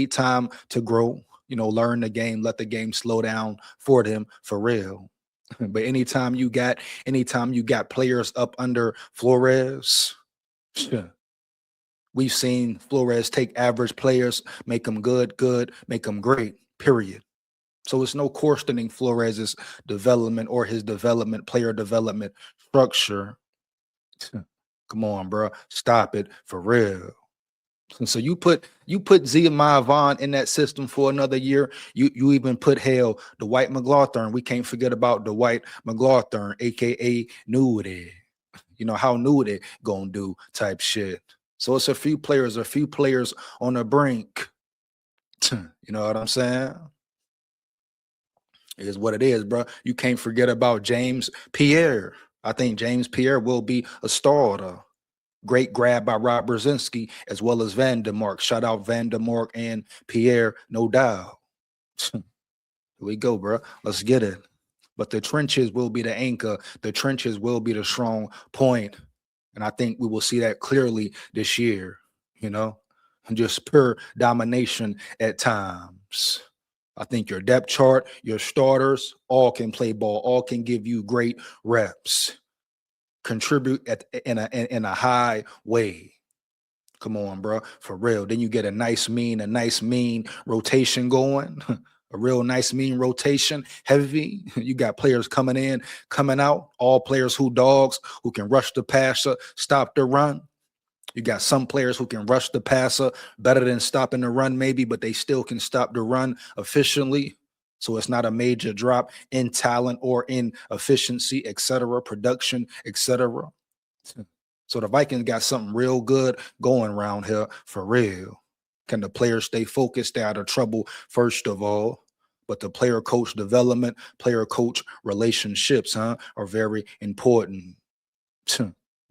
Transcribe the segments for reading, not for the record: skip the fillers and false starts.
need time to grow, learn the game, let the game slow down for them for real. But anytime you got players up under Flores, we've seen Flores take average players, make them good, make them great, period. So it's no questioning Flores's development or his development, player development structure. Come on, bro. Stop it for real. And so you put Zehemiah Vaughn in that system for another year. You even put hell Dwight McLaughlin. We can't forget about Dwight McLaughlin, aka Nudie. How Nudie gonna do type shit. So it's a few players on the brink. You know what I'm saying? It is what it is, bro. You can't forget about James Pierre. I think James Pierre will be a starter. Great grab by Rob Brzezinski as well as Vandermark. Shout out Vandermark and Pierre, no doubt. Here we go, bro. Let's get it. But the trenches will be the anchor. The trenches will be the strong point. And I think we will see that clearly this year, and just pure domination at times. I think your depth chart, your starters, all can play ball, all can give you great reps, contribute in a high way. Come on, bro, for real. Then you get a nice mean rotation going. A real nice mean rotation, heavy. You got players coming in, coming out. All players who dogs who can rush the passer, stop the run. You got some players who can rush the passer better than stopping the run, maybe, but they still can stop the run efficiently. So it's not a major drop in talent or in efficiency, etc., production, etc. So the Vikings got something real good going around here for real. Can the players stay focused, stay out of trouble, first of all? But the player coach development, player coach relationships, are very important.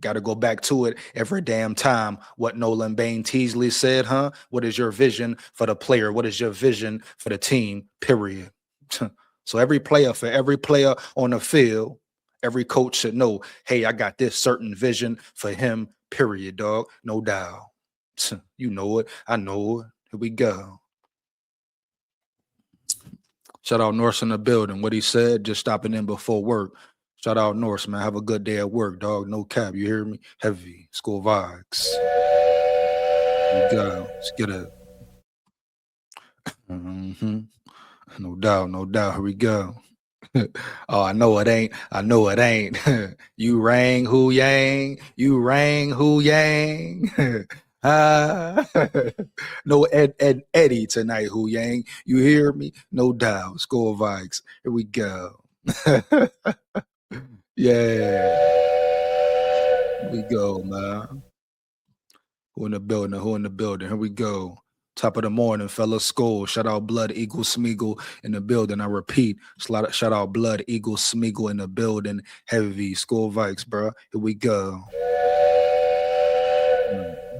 Got to go back to it every damn time. What Nolan Bain Teasley said, What is your vision for the player? What is your vision for the team? Period. So every player on the field, every coach should know, hey, I got this certain vision for him, period, dog. No doubt. You know it. I know it. Here we go. Shout out Norse in the building. What he said, just stopping in before work. Shout out Norse, man. Have a good day at work, dog. No cap. You hear me? Heavy. SKOL VIKES. Here we go. Let's get it. Mm-hmm. No doubt. No doubt. Here we go. Oh, I know it ain't. I know it ain't. You rang who yang. You rang who yang. No Eddie tonight, who yang. You hear me? No doubt. SKOL VIKES. Here we go. Yeah. Here we go, man. Who in the building? Who in the building? Here we go. Top of the morning, fellas. SKOL. Shout out Blood Eagle Smeagol in the building. I repeat, shout out Blood Eagle Smeagol in the building. Heavy SKOL VIKES, bro. Here we go.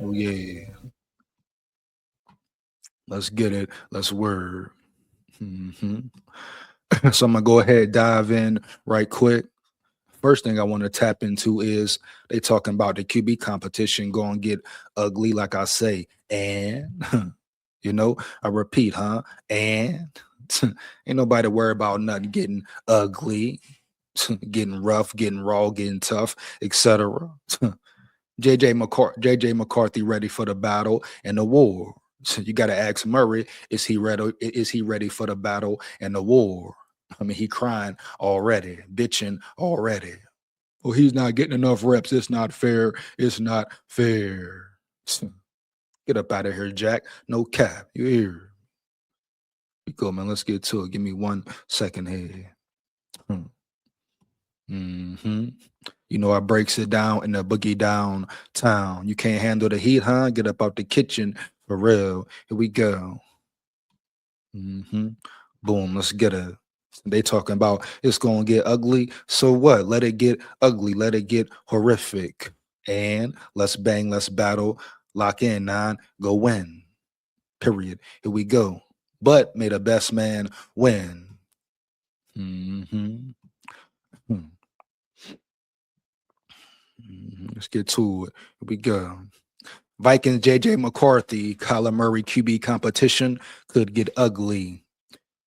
Oh yeah. Let's get it. Let's word. Mm-hmm. So I'm gonna go ahead, dive in right quick. First thing I want to tap into is they talking about the QB competition going to get ugly, like I say, and I repeat, and ain't nobody worry about nothing getting ugly, getting rough, getting raw, getting tough, etc. JJ McCarthy ready for the battle and the war. So you got to ask Murray, is he ready? Is he ready for the battle and the war? I mean, he crying already, bitching already. Well, he's not getting enough reps. It's not fair. It's not fair. Get up out of here, Jack. No cap. You hear? You go, man. Let's get to it. Give me 1 second here. Mm-hmm. I breaks it down in the boogie down town. You can't handle the heat, huh? Get up out the kitchen for real. Here we go. Mm-hmm. Boom. Let's get it. They talking about it's gonna get ugly. So what? Let it get ugly. Let it get horrific. And let's bang. Let's battle. Lock in 9. Go win. Period. Here we go. But may the best man win. Mm-hmm. Let's get to it. Here we go. Vikings JJ McCarthy, Kyler Murray QB competition could get ugly.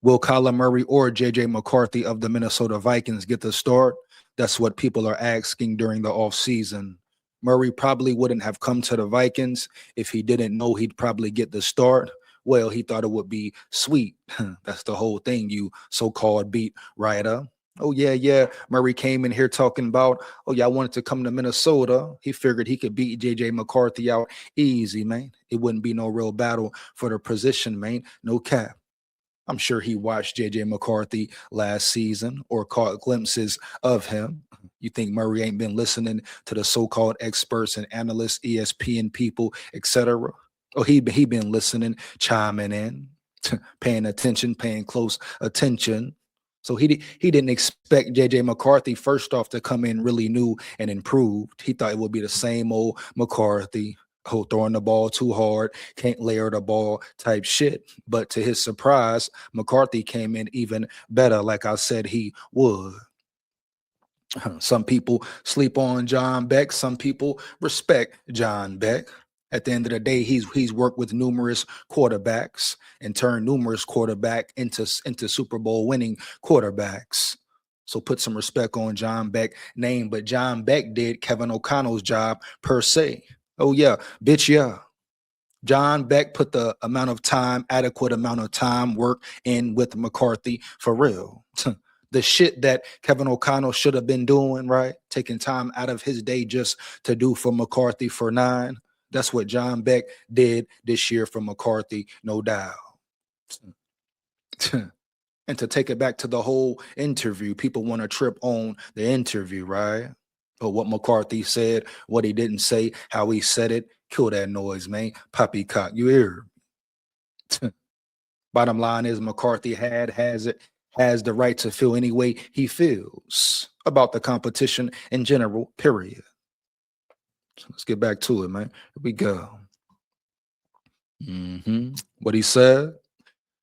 Will Kyler Murray or JJ McCarthy of the Minnesota Vikings get the start? That's what people are asking during the offseason. Murray probably wouldn't have come to the Vikings if he didn't know he'd probably get the start. Well, he thought it would be sweet. That's the whole thing, you so-called beat writer. Oh, yeah, yeah. Murray came in here talking about, oh, yeah, I wanted to come to Minnesota. He figured he could beat JJ McCarthy out easy, man. It wouldn't be no real battle for the position, man. No cap. I'm sure he watched JJ McCarthy last season or caught glimpses of him. You think Murray ain't been listening to the so-called experts and analysts, ESPN people, etc.? Oh, he been listening, chiming in, paying attention, paying close attention. So he didn't expect JJ McCarthy first off to come in really new and improved. He thought it would be the same old McCarthy, who throwing the ball too hard, can't layer the ball type shit. But to his surprise, McCarthy came in even better, like I said he would. Some people sleep on John Beck. Some people respect John Beck. At the end of the day, he's worked with numerous quarterbacks and turned numerous quarterback into Super Bowl winning quarterbacks. So put some respect on John Beck name. But John Beck did Kevin O'Connell's job per se. Oh yeah, bitch, yeah. John Beck put the amount of time, adequate amount of time, work in with McCarthy for real. The shit that Kevin O'Connell should have been doing, right? Taking time out of his day just to do for McCarthy for 9. That's what John Beck did this year for McCarthy, no doubt. And to take it back to the whole interview, people want to trip on the interview, right? But what McCarthy said, what he didn't say, how he said it, kill that noise, man. Poppycock, you hear? Bottom line is McCarthy has the right to feel any way he feels about the competition in general, period. So let's get back to it, man. Here we go. What he said.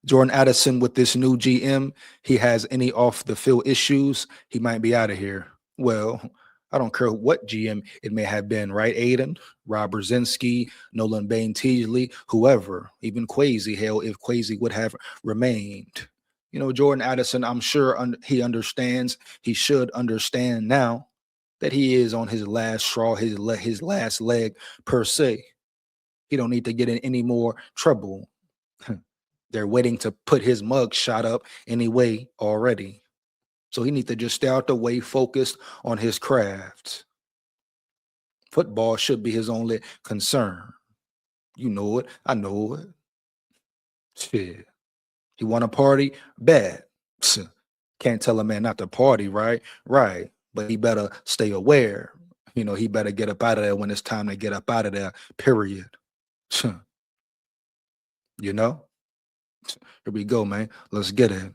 Jordan Addison with this new GM, he has any off the field issues, he might be out of here. Well, I don't care what GM it may have been, right, Aiden? Rob Brzezinski, Nolan Bain Teasley, whoever, even Quasi, hell, if Quasi would have remained. You know, Jordan Addison, I'm sure he understands, he should understand now that he is on his last straw, his last leg per se. He don't need to get in any more trouble. They're waiting to put his mug shot up anyway already. So he needs to just stay out the way, focused on his craft. Football should be his only concern. You know it. I know it. Shit. He want to party? Bad. Can't tell a man not to party, right? Right. But he better stay aware. You know, he better get up out of there when it's time to get up out of there, period. You know? Here we go, man. Let's get it.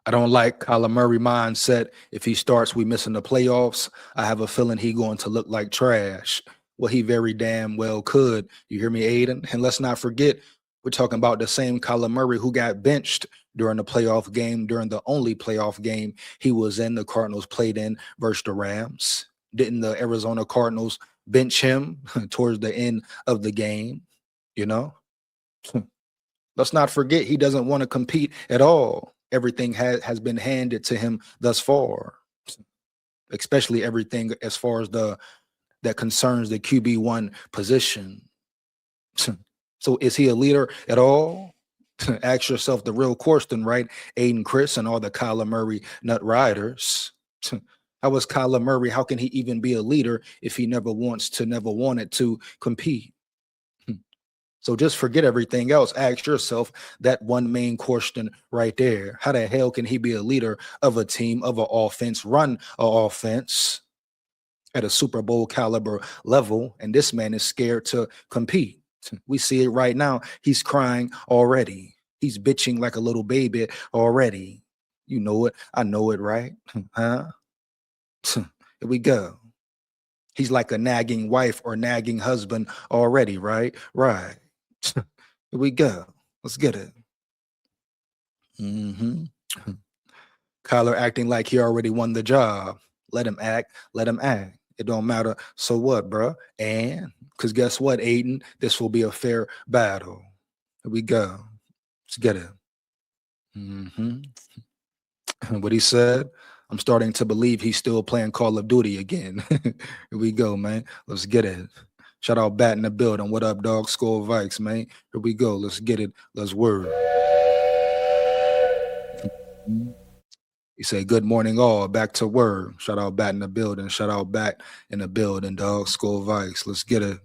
I don't like Kyler Murray mindset. If he starts, we missing the playoffs. I have a feeling he going to look like trash. Well, he very damn well could. You hear me, Aiden? And let's not forget, we're talking about the same Kyler Murray who got benched during the playoff game, during the only playoff game he was in, the Cardinals played in versus the Rams. Didn't the Arizona Cardinals bench him towards the end of the game? You know? Let's not forget he doesn't want to compete at all. Everything has been handed to him thus far, especially everything as far as that concerns the QB1 position. So is he a leader at all? Ask yourself the real question, right? Aiden Chris and all the Kyler Murray nut riders. How is Kyler Murray? How can he even be a leader if he never wanted to compete? So just forget everything else. Ask yourself that one main question right there. How the hell can he be a leader of a team, of an offense, run an offense at a Super Bowl caliber level? And this man is scared to compete. We see it right now. He's crying already. He's bitching like a little baby already. You know it. I know it, right? Huh? Here we go. He's like a nagging wife or nagging husband already, right? Right. Here we go. Let's get it. hmm Kyler acting like he already won the job. Let him act. Let him act. It don't matter. So what, bruh? And because guess what, Aiden? This will be a fair battle. Here we go. Let's get it. Hmm. What he said, I'm starting to believe he's still playing Call of Duty again. Here we go, man. Let's get it. Shout out Bat in the building. What up, dog? SKOL Vikes, man. Here we go. Let's get it. Let's word. He said, good morning, all. Back to word. Shout out Bat in the building. Shout out Bat in the building, dog. SKOL Vikes. Let's get it.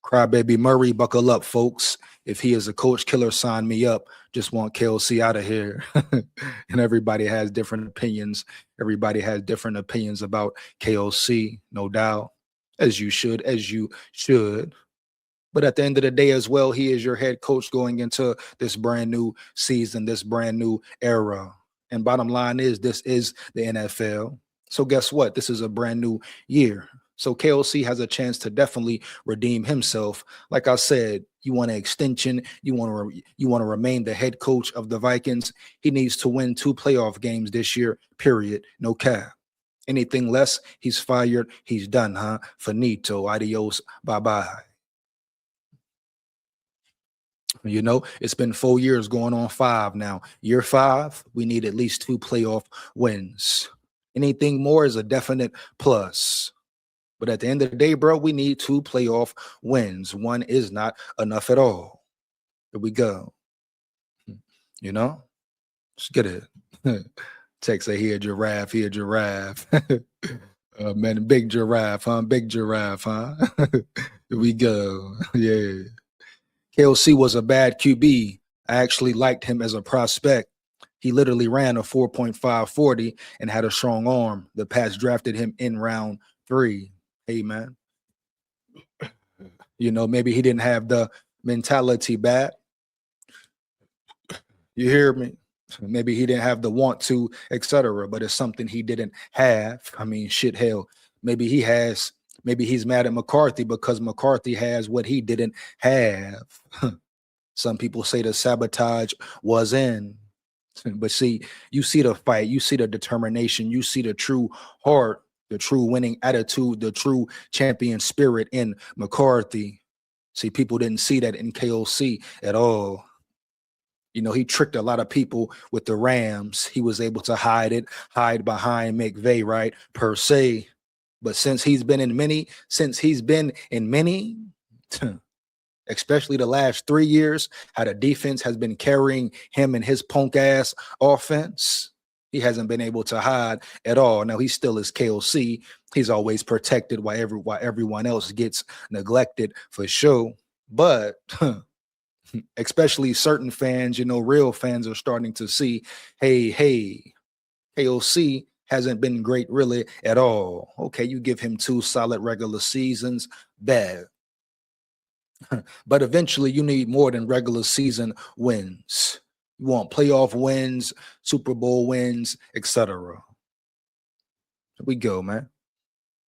Crybaby Murray, buckle up, folks. If he is a coach killer, sign me up. Just want KLC out of here. And everybody has different opinions. Everybody has different opinions about KLC, no doubt. As you should, as you should. But at the end of the day, as well, he is your head coach going into this brand new season, this brand new era. And bottom line is, this is the NFL. So guess what? This is a brand new year. So KOC has a chance to definitely redeem himself. Like I said, you want an extension. You want to remain the head coach of the Vikings. He needs to win 2 playoff games this year. Period. No cap. Anything less, he's fired. He's done, huh? Finito. Adios. Bye bye. You know, it's been 4 years going on 5 now. Year 5, we need at least 2 playoff wins. Anything more is a definite plus. But at the end of the day, bro, we need 2 playoff wins. One is not enough at all. Here we go. You know, let's get it. Text say, here, giraffe, here, giraffe. Man, big giraffe, huh? Big giraffe, huh? Here we go. Yeah. KLC was a bad QB. I actually liked him as a prospect. He literally ran a 4.540 and had a strong arm. The Pats drafted him in round 3. Hey, man. You know, maybe he didn't have the mentality back. You hear me? Maybe he didn't have the want to, etc. But it's something he didn't have. I mean, shit, hell. Maybe he has. Maybe he's mad at McCarthy because McCarthy has what he didn't have. Some people say the sabotage was in. But see, you see the fight, you see the determination, you see the true heart, the true winning attitude, the true champion spirit in McCarthy. See, people didn't see that in KOC at all. You know, he tricked a lot of people with the Rams. He was able to hide behind McVay, right? Per se. But since he's been in many, especially the last 3 years, how the defense has been carrying him and his punk ass offense. He hasn't been able to hide at all. Now he still is KOC. He's always protected while everyone else gets neglected for sure. But especially certain fans, you know, real fans are starting to see, hey, KOC hasn't been great really at all. Okay, you give him 2 solid regular seasons, bad. But eventually you need more than regular season wins. You want playoff wins, Super Bowl wins, etc. We go, man.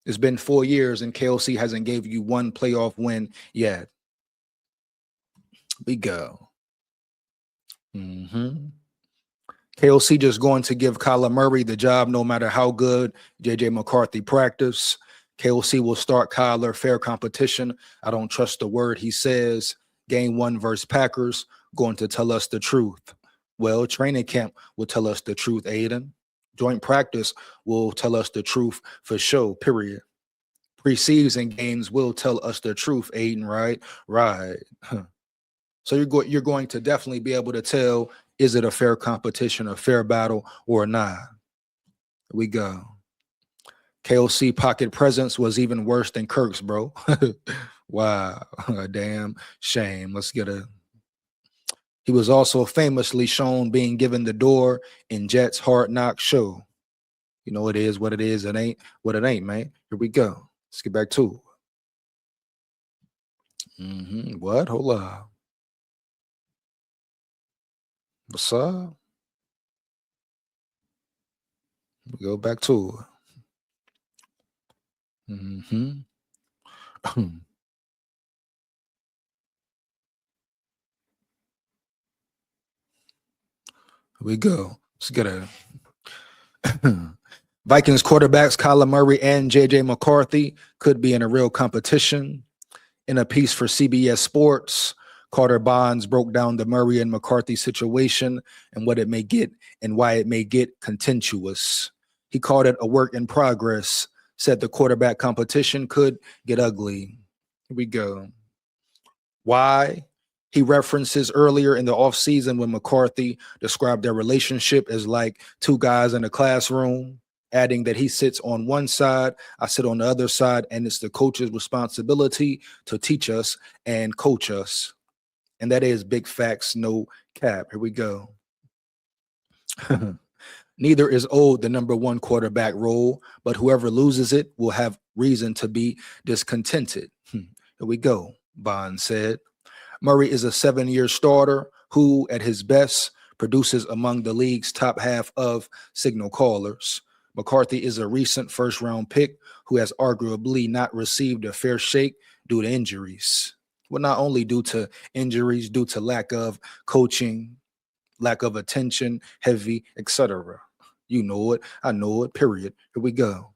It's been 4 years and KLC hasn't gave you 1 playoff win yet. We go. KLC just going to give Kyler Murray the job no matter how good JJ McCarthy practice. KLC will start Kyler fair competition. I don't trust the word he says. Game 1 versus Packers, going to tell us the truth. Well, training camp will tell us the truth, Aiden. Joint practice will tell us the truth for sure, period. Preseason games will tell us the truth, Aiden, right? Right. So you're going to definitely be able to tell, is it a fair competition, a fair battle, or not? Here we go. KOC pocket presence was even worse than Kirk's, bro. Wow, a damn shame. Let's get a. He was also famously shown being given the door in Jets' Hard Knock show. You know, it is what it is. It ain't what it ain't, man. Here we go. Let's get back to it. What? Hold on. What's up? We go back to it. Here we go. Let's get a. Vikings quarterbacks Kyler Murray and JJ McCarthy could be in a real competition. In a piece for CBS Sports, Carter Bonds broke down the Murray and McCarthy situation and what it may get and why it may get contentious. He called it a work in progress, said the quarterback competition could get ugly. Here we go. Why? He references earlier in the offseason when McCarthy described their relationship as like two guys in a classroom, adding that he sits on one side, I sit on the other side, and it's the coach's responsibility to teach us and coach us. And that is big facts, no cap. Here we go. Neither is owed the number one quarterback role, but whoever loses it will have reason to be discontented. Here we go, Bond said. Murray is a 7-year starter who, at his best, produces among the league's top half of signal callers. McCarthy is a recent first-round pick who has arguably not received a fair shake due to injuries. Well, not only due to injuries, due to lack of coaching, lack of attention, heavy, etc. You know it, I know it, period. Here we go.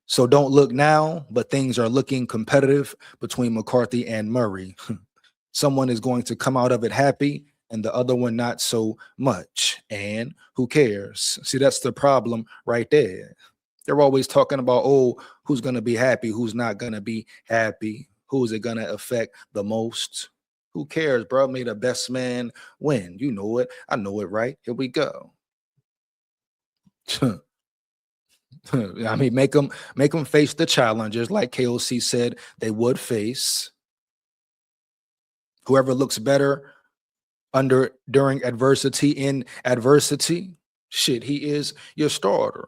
So don't look now, but things are looking competitive between McCarthy and Murray. Someone is going to come out of it happy and the other one not so much. And who cares? See, that's the problem right there. They're always talking about, oh, who's going to be happy, who's not going to be happy, who's it going to affect the most? Who cares, bro? May the best man win. You know it. I know it, right? Here we go. I mean, make them face the challengers like KOC said they would face. Whoever looks better during adversity, in adversity, shit, he is your starter.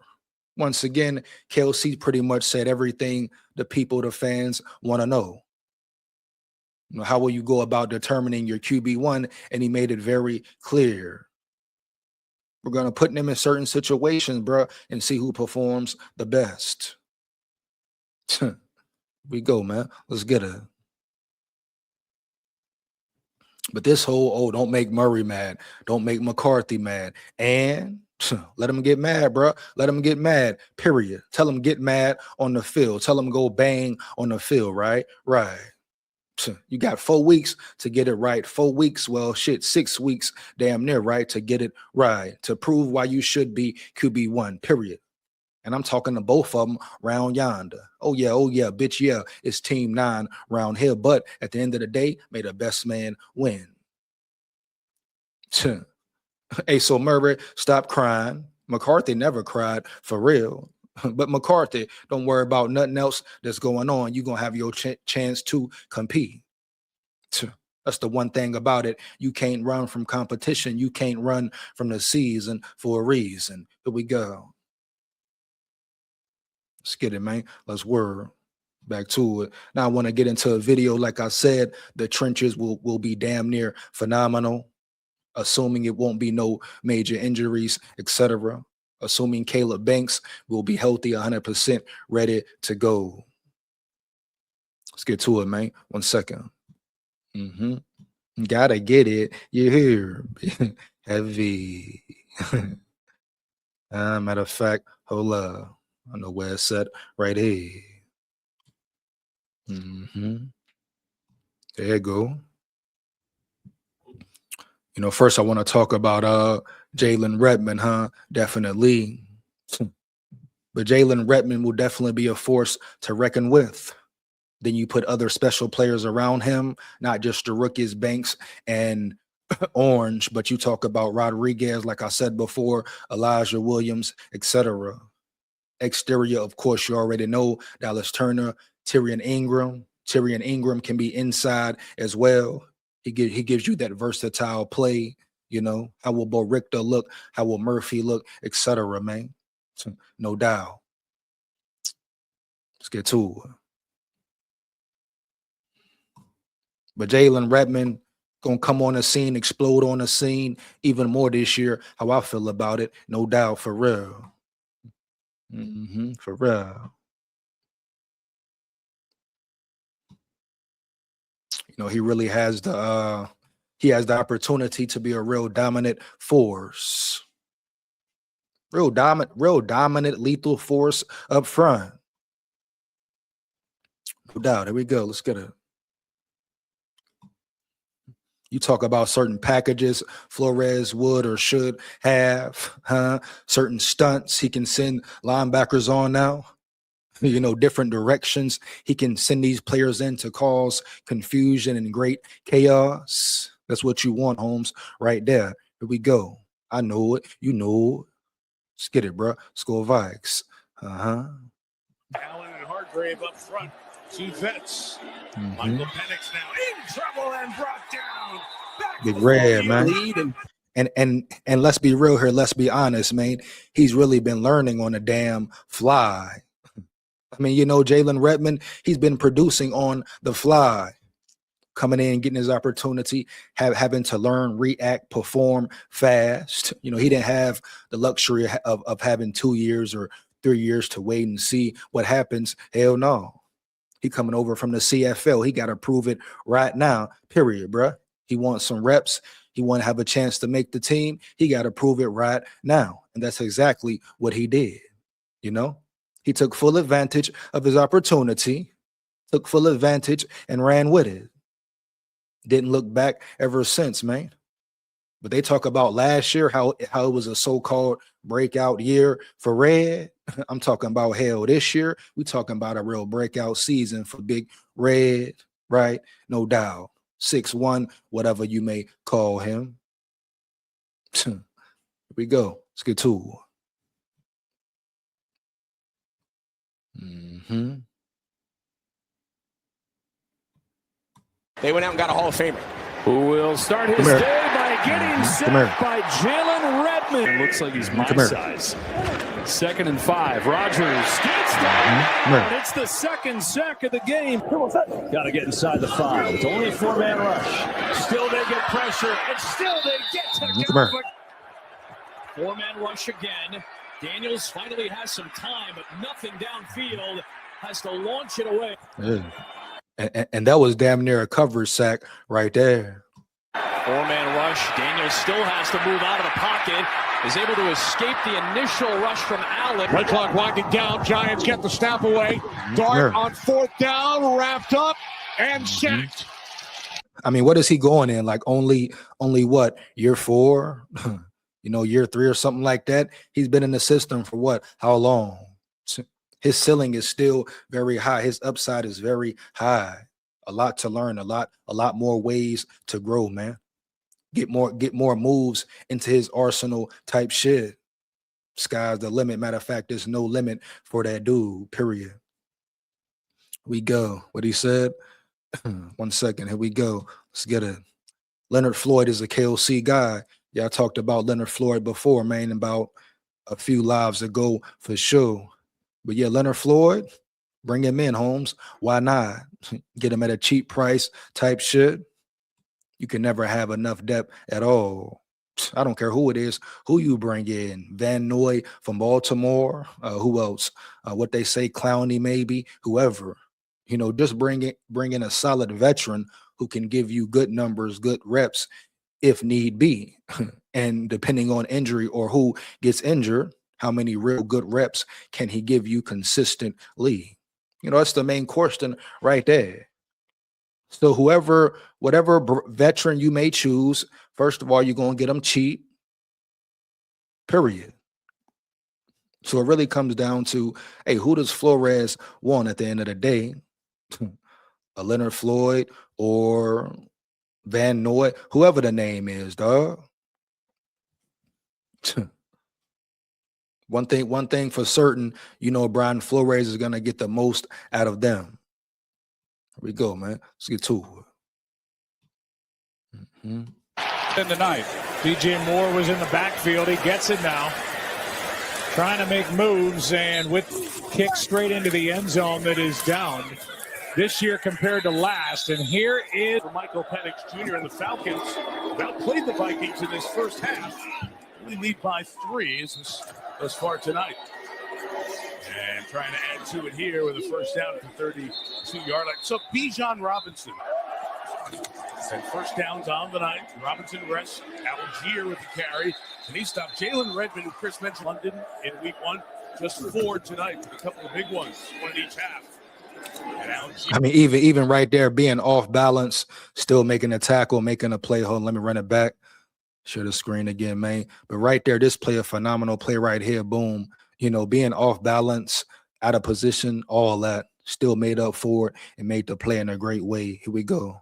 Once again, KLC pretty much said everything the people, the fans want to know. You know, how will you go about determining your QB1? And he made it very clear. We're going to put them in certain situations, bro, and see who performs the best. We go, man. Let's get it. But this whole, oh, don't make Murray mad. Don't make McCarthy mad. And let him get mad, bro. Let him get mad, period. Tell him get mad on the field. Tell him go bang on the field, right? Right. You got 4 weeks to get it right. 4 weeks, well, shit, 6 weeks, damn near, right, to get it right, to prove why you should be QB1, period. And I'm talking to both of them round yonder. Oh, yeah, bitch, yeah, it's team 9 round here. But at the end of the day, may the best man win. Hey, so Murray, stop crying. McCarthy never cried, for real. But McCarthy, don't worry about nothing else that's going on. You're going to have your chance to compete. That's the one thing about it. You can't run from competition. You can't run from the season for a reason. Here we go. Let's get it, man. Let's word back to it. Now I want to get into a video. Like I said, the trenches will be damn near phenomenal, assuming it won't be no major injuries, etc. Assuming Caleb Banks will be healthy, 100% ready to go. Let's get to it, man. 1 second. Gotta get it. You hear? Heavy. Matter of fact, hold up. I know where it's at. Right here. There you go. You know, first I want to talk about Jalen Redmond, huh? Definitely. But Jalen Redmond will definitely be a force to reckon with. Then you put other special players around him, not just the rookies, Banks and Orange, but you talk about Rodriguez, like I said before, Elijah Williams, etc. Exterior, of course, you already know Dallas Turner, Tyrion Ingram. Tyrion Ingram can be inside as well. He gives you that versatile play. You know, how will Bo Richter look? How will Murphy look, etc. Man, so, no doubt. Let's get to it. But Jalen Redmond gonna come on the scene, explode on the scene even more this year. How I feel about it, no doubt, for real. For real. You know, he really has the opportunity to be a real dominant force. real dominant, lethal force up front. No doubt. Here we go. Let's get it. You talk about certain packages Flores would or should have, huh? Certain stunts he can send linebackers on now. You know, different directions he can send these players in to cause confusion and great chaos. That's what you want, Holmes, right there. Here we go. I know it. You know it. Let's get it, bro. SKOL VIKES. Allen and Hargrave up front. Two vets. Michael Penix now in trouble and brought down. Big Red, man. And let's be real here. Let's be honest, man. He's really been learning on the damn fly. I mean, you know, Jalen Redmond, he's been producing on the fly, coming in, getting his opportunity, having to learn, react, perform fast. You know, he didn't have the luxury of having 2 years or 3 years to wait and see what happens. Hell no. He coming over from the CFL. He got to prove it right now, period, bruh. He wants some reps. He want to have a chance to make the team. He got to prove it right now. And that's exactly what he did, you know? He took full advantage of his opportunity, took full advantage and ran with it. Didn't look back ever since, man. But they talk about last year, how it was a so-called breakout year for Red. I'm talking about hell this year. We talking about a real breakout season for Big Red, right? No doubt. 6'1", whatever you may call him. Here we go. Let's get to it. They went out and got a Hall of Famer. Who will start his day by getting sacked by Jalen Redmond. Looks like he's my size. 2nd and 5. Rogers gets down. It's the second sack of the game. Got to get inside the 5. It's only a 4-man rush. Still they get pressure, and still they get to go. 4-man rush again. Daniels finally has some time, but nothing downfield. Has to launch it away. And that was damn near a coverage sack right there. 4-man rush. Daniels still has to move out of the pocket. Is able to escape the initial rush from Allen. Play clock winding down. Giants get the snap away. Dart on 4th down, wrapped up and sacked. I mean, what is he going in? Like only what, year 4? You know, year 3 or something like that. He's been in the system for what? How long? His ceiling is still very high. His upside is very high. A lot to learn, a lot more ways to grow, man. Get more moves into his arsenal type shit. Sky's the limit. Matter of fact, there's no limit for that dude, period. We go. What he said. 1 second. Here we go. Let's get it. Leonard Floyd is a KOC guy. Y'all talked about Leonard Floyd before, man, about a few lives ago for sure. But yeah, Leonard Floyd, bring him in, Holmes. Why not? Get him at a cheap price type shit. You can never have enough depth at all. I don't care who it is, who you bring in. Van Noy from Baltimore. Who else? What they say, Clowney maybe, whoever. You know, just bring in a solid veteran who can give you good numbers, good reps if need be. And depending on injury or who gets injured, how many real good reps can he give you consistently? You know, that's the main question right there. So whatever veteran you may choose, first of all, you're going to get them cheap, period. So it really comes down to, hey, who does Flores want at the end of the day? A Leonard Floyd or Van Noy, whoever the name is, dog. One thing for certain, you know, Brian Flores is going to get the most out of them. Here we go, man. Let's get to it. In the night, DJ Moore was in the backfield. He gets it now. Trying to make moves and with kick straight into the end zone that is down this year compared to last. And here is Michael Penix Jr. and the Falcons. Outplayed the Vikings in this first half. We lead by 3 thus far tonight. And trying to add to it here with a first down at the 32-yard line. So Bijan Robinson. And first downs on the night. Robinson rests. Algier with the carry. And he stopped Jalen Redmond, who Chris mentioned, London in week 1. Just 4 tonight, with a couple of big ones, one in each half. I mean, even right there, being off balance, still making a tackle, making a play. Hold on, let me run it back. Share the screen again, man. But right there, this play, a phenomenal play right here. Boom. You know, being off balance, out of position, all that, still made up for it and made the play in a great way. Here we go.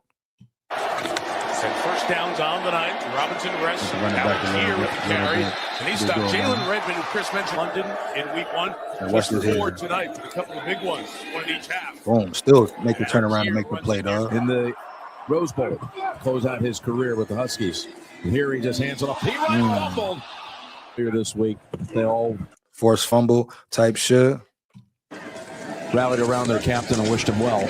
And first downs on the night. Robinson rests here with the carry. And he stopped Jalen Redmond, who Chris mentioned, London in week 1. Just 4 tonight, with a couple of big ones, one in each half. Boom. Still make the turnaround and make the play, dog. In the Rose Bowl, close out his career with the Huskies. And here he just hands it off. He fumbled here this week. They all forced fumble type shit. rallied around their captain and wished him well.